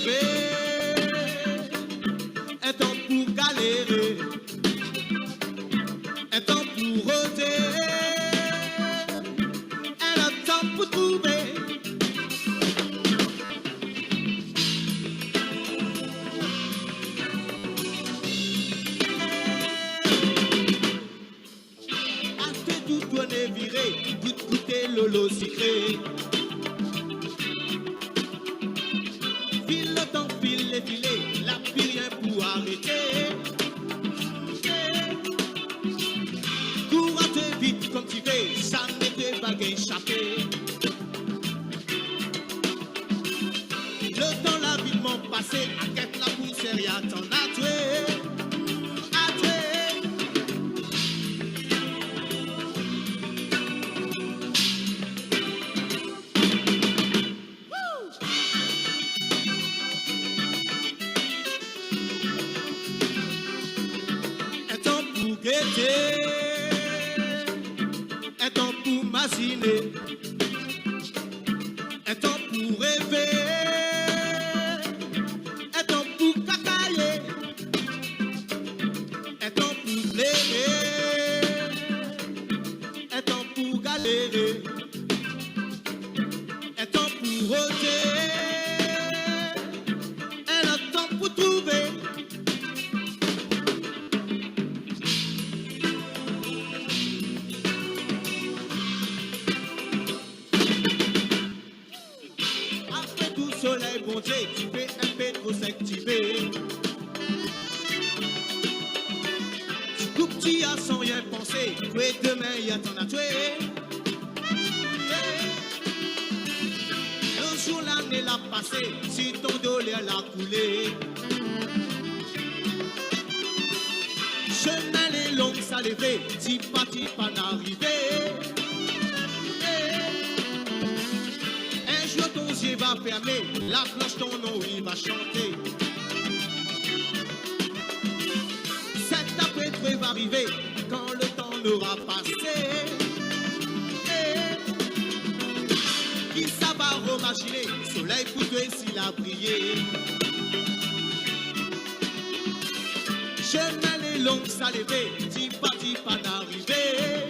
rêver, un temps pour galérer, un temps pour oser, un temps pour trouver. Tout tourner viré, tout goûter lolo sucré. File le temps, file les filets, la plus rien pour arrêter. Courage vite comme tu fais, ça n'était pas échappé. Le temps l'a vitement passé, à quête la poussière, y'a t'en a tué. Un temps pour machiner, un temps pour rêver, un temps pour cacailler, un temps pour plairer, un temps pour galérer, un temps pour oser, un autre temps pour trouver. Soleil bon Dieu, tu fais un peu trop s'activer. Tu coupes, tu as sans rien penser. Oui, demain, il y a t'en a tué. Un jour, l'année l'a passé, si ton dos l'a coulé. Chemin les longs, ça levé, si pas n'arriver. Va fermer, la cloche ton nom il va chanter. Cet après-truc va arriver quand le temps n'aura passé. Qui ça va remaginer, soleil pour toi s'il a brillé. Chemin les longs ça levé, si pas n'arriver.